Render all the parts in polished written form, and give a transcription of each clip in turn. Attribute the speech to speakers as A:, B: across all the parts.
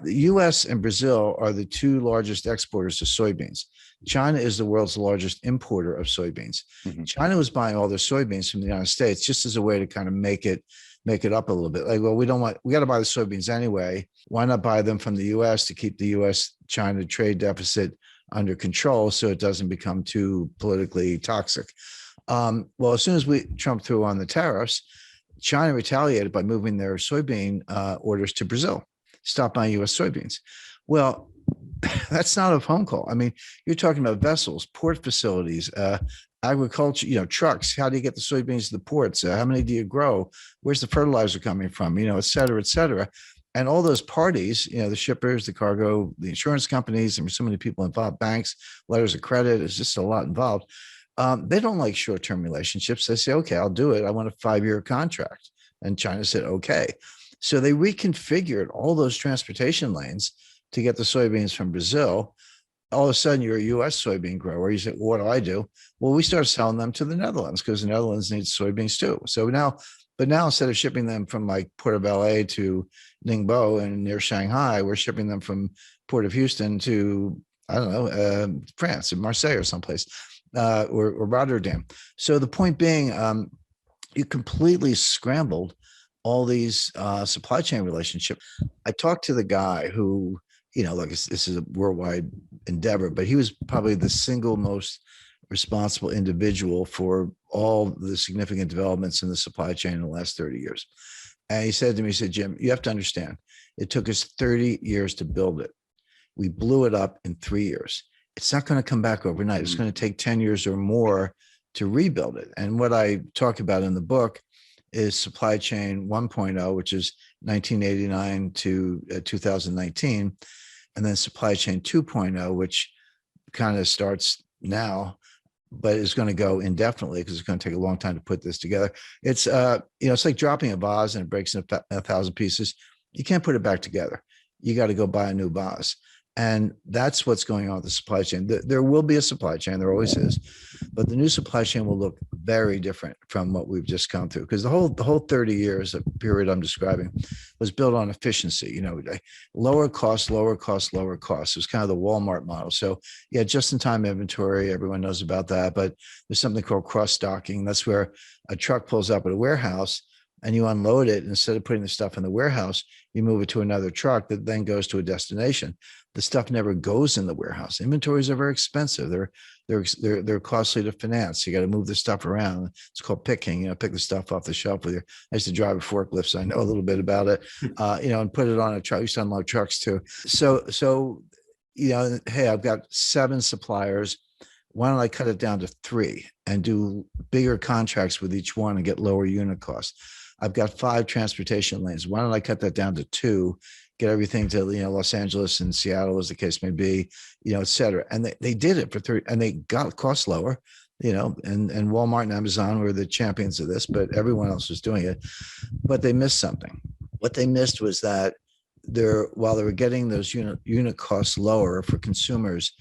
A: The US and Brazil are the two largest exporters of soybeans. China is the world's largest importer of soybeans.
B: Mhm.
A: China was buying all their soybeans from the United States just as a way to kind of make it up a little bit. Like, well, we got to buy the soybeans anyway. Why not buy them from the US to keep the US-China trade deficit under control so it doesn't become too politically toxic? Well, as soon as Trump threw on the tariffs, China retaliated by moving their soybean orders to Brazil, stop buying U.S. soybeans. Well, that's not a phone call. I mean, you're talking about vessels, port facilities, agriculture, trucks. How do you get the soybeans to the ports? How many do you grow? Where's the fertilizer coming from? Et cetera, et cetera. And all those parties, the shippers, the cargo, the insurance companies, and so many people involved, banks, letters of credit, it's just a lot involved. They don't like short-term relationships. They say, okay, I'll do it. I want a 5-year contract. And China said, okay. So they reconfigured all those transportation lanes to get the soybeans from Brazil. All of a sudden, you're a U.S. soybean grower. You say, well, what do? Well, we started selling them to the Netherlands because the Netherlands needs soybeans too. So now instead of shipping them from like Port of LA to Ningbo and near Shanghai, we're shipping them from Port of Houston to, I don't know, France, and Marseille or someplace. Or Rotterdam. So the point being, you completely scrambled all these supply chain relationships. I talked to the guy who, look, this is a worldwide endeavor, but he was probably the single most responsible individual for all the significant developments in the supply chain in the last 30 years. And he said to me, Jim, you have to understand, it took us 30 years to build it. We blew it up in 3 years. It's not going to come back overnight. It's going to take 10 years or more to rebuild it. And what I talk about in the book is supply chain 1.0, which is 1989 to 2019, and then supply chain 2.0, which kind of starts now, but is going to go indefinitely because it's going to take a long time to put this together. It's it's like dropping a vase and it breaks in 1,000 pieces. You can't put it back together. You got to go buy a new vase. And that's what's going on with the supply chain. There will be a supply chain, there always is, but the new supply chain will look very different from what we've just come through. Because the whole 30 years of period I'm describing was built on efficiency, lower cost, lower cost, lower cost. It was kind of the Walmart model. So yeah, just-in-time inventory, everyone knows about that, but there's something called cross-stocking. That's where a truck pulls up at a warehouse and you unload it. Instead of putting the stuff in the warehouse, you move it to another truck that then goes to a destination. The stuff never goes in the warehouse. Inventories are very expensive. They're costly to finance. You got to move the stuff around. It's called picking. Pick the stuff off the shelf with you. I used to drive a forklift, so I know a little bit about it. And put it on a truck. I used to unload trucks too. So hey, I've got 7 suppliers. Why don't I cut it down to 3 and do bigger contracts with each one and get lower unit costs? I've got 5 transportation lanes. Why don't I cut that down to 2? Get everything to Los Angeles and Seattle, as the case may be, et cetera. And they did it for 30, and they got costs lower, and Walmart and Amazon were the champions of this, but everyone else was doing it. But they missed something. What they missed was that while they were getting those unit costs lower for consumers,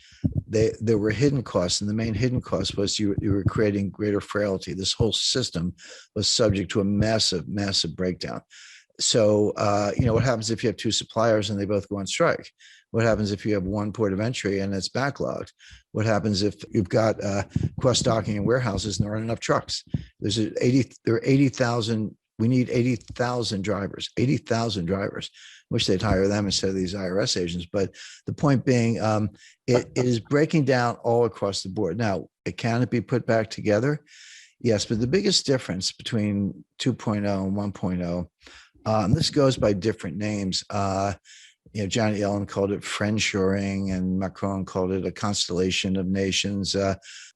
A: there were hidden costs, and the main hidden cost was you were creating greater frailty. This whole system was subject to a massive, massive breakdown. So, what happens if you have 2 suppliers and they both go on strike? What happens if you have one port of entry and it's backlogged? What happens if you've got cross-docking in warehouses and there aren't enough trucks? There are 80,000. We need 80,000 drivers. 80,000 drivers. Wish they'd hire them instead of these IRS agents. But the point being, it is breaking down all across the board. Now, can it be put back together? Yes, but the biggest difference between 2.0 and 1.0. This goes by different names. Janet Yellen called it friendshoring, and Macron called it a constellation of nations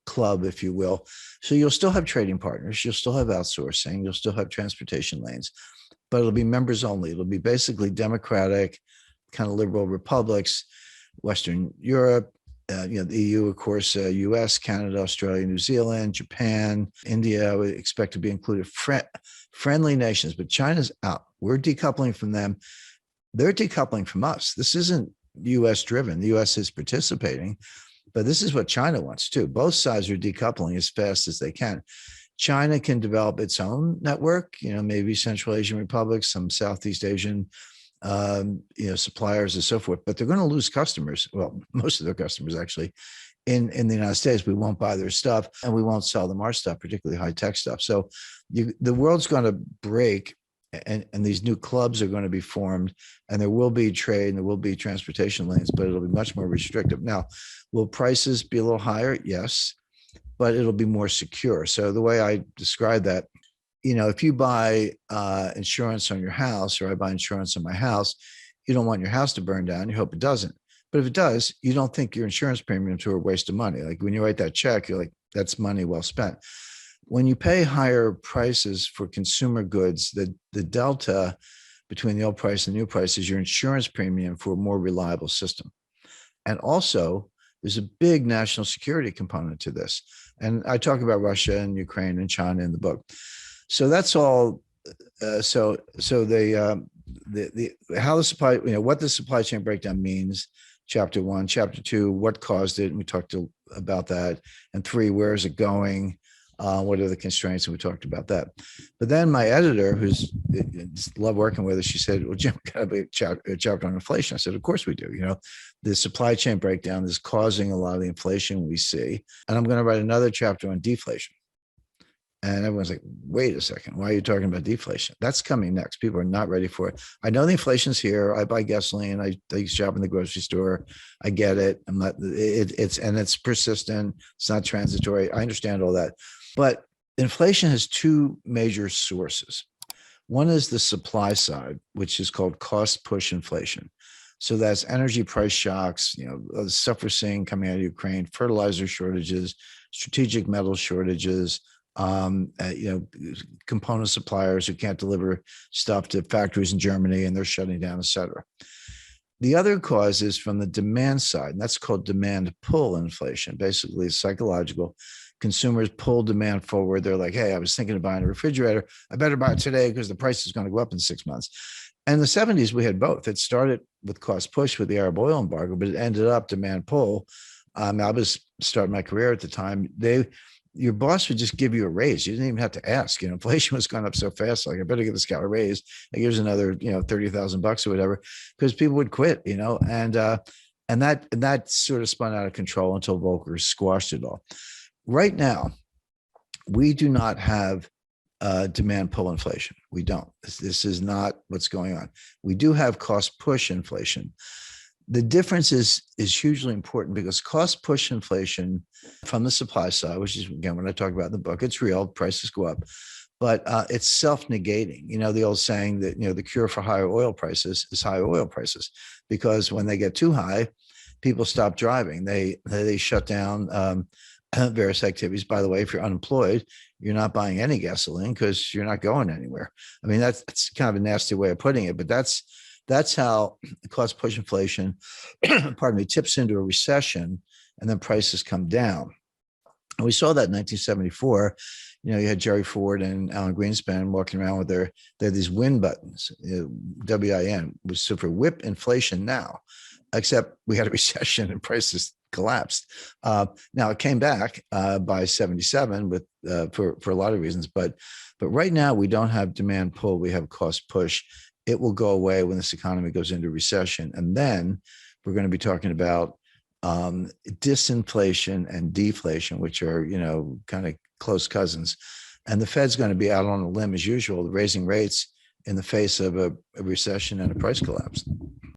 A: club, if you will. So you'll still have trading partners, you'll still have outsourcing, you'll still have transportation lanes, but it'll be members only. It'll be basically democratic, kind of liberal republics, Western Europe, the EU, of course, US, Canada, Australia, New Zealand, Japan, India, I would expect to be included. Friendly nations, but China's out. We're decoupling from them. They're decoupling from us. This isn't US driven. The US is participating, but this is what China wants too. Both sides are decoupling as fast as they can. China can develop its own network, maybe Central Asian republics, some Southeast Asian suppliers and so forth, but they're going to lose customers. Well, most of their customers actually in the United States. We won't buy their stuff and we won't sell them our stuff, particularly high tech stuff. So the world's going to break, and these new clubs are going to be formed, and there will be trade and there will be transportation lanes, but it'll be much more restrictive. Now, will prices be a little higher? Yes, but it'll be more secure. So the way I describe that, if you buy insurance on your house, or I buy insurance on my house, you don't want your house to burn down. You hope it doesn't. But if it does, you don't think your insurance premiums are a waste of money. Like when you write that check, you're like, that's money well spent. When you pay higher prices for consumer goods, the delta between the old price and the new price is your insurance premium for a more reliable system. And also, there's a big national security component to this. And I talk about Russia and Ukraine and China in the book. So that's all. So the how the supply, what the supply chain breakdown means. Chapter 1, Chapter 2, what caused it, and we talked about that. And 3, where is it going? What are the constraints? And we talked about that. But then my editor, who's love working with us, she said, "Well, Jim, got to be a chapter on inflation." I said, "Of course we do. The supply chain breakdown is causing a lot of the inflation we see, and I'm going to write another chapter on deflation." And everyone's like, "Wait a second, why are you talking about deflation?" That's coming next. People are not ready for it. I know the inflation's here. I buy gasoline. I shop in the grocery store. I get it. I'm not. It's persistent. It's not transitory. I understand all that, but inflation has 2 major sources. One is the supply side, which is called cost push inflation. So that's energy price shocks. The stuff we're seeing coming out of Ukraine, fertilizer shortages, strategic metal shortages. Component suppliers who can't deliver stuff to factories in Germany and they're shutting down, et cetera. The other cause is from the demand side, and that's called demand pull inflation. Basically, it's psychological. Consumers pull demand forward. They're like, "Hey, I was thinking of buying a refrigerator. I better buy it today because the price is going to go up in 6 months." And in the 70s, we had both. It started with cost push with the Arab oil embargo, but it ended up demand pull. I was starting my career at the time. Your boss would just give you a raise. You didn't even have to ask. Inflation was going up so fast. Like, I better give this guy a raise. Like, here's another, $30,000 or whatever, because people would quit. And that sort of spun out of control until Volcker squashed it all. Right now, we do not have demand pull inflation. We don't. This is not what's going on. We do have cost push inflation. The difference is hugely important because cost push inflation from the supply side, which is, again, when I talk about in the book, it's real, prices go up, but it's self-negating. The old saying that, the cure for higher oil prices is higher oil prices, because when they get too high, people stop driving. They shut down various activities. By the way, if you're unemployed, you're not buying any gasoline because you're not going anywhere. I mean, that's kind of a nasty way of putting it, but that's how the cost push inflation, tips into a recession, and then prices come down. And we saw that in 1974. You had Jerry Ford and Alan Greenspan walking around with they had these win buttons, WIN, was so for whip inflation now, except we had a recession and prices collapsed. Now it came back by 77 with for a lot of reasons, but right now we don't have demand pull, we have cost push. It will go away when this economy goes into recession. And then we're going to be talking about disinflation and deflation, which are, kind of close cousins. And the Fed's going to be out on a limb as usual, raising rates in the face of a recession and a price collapse.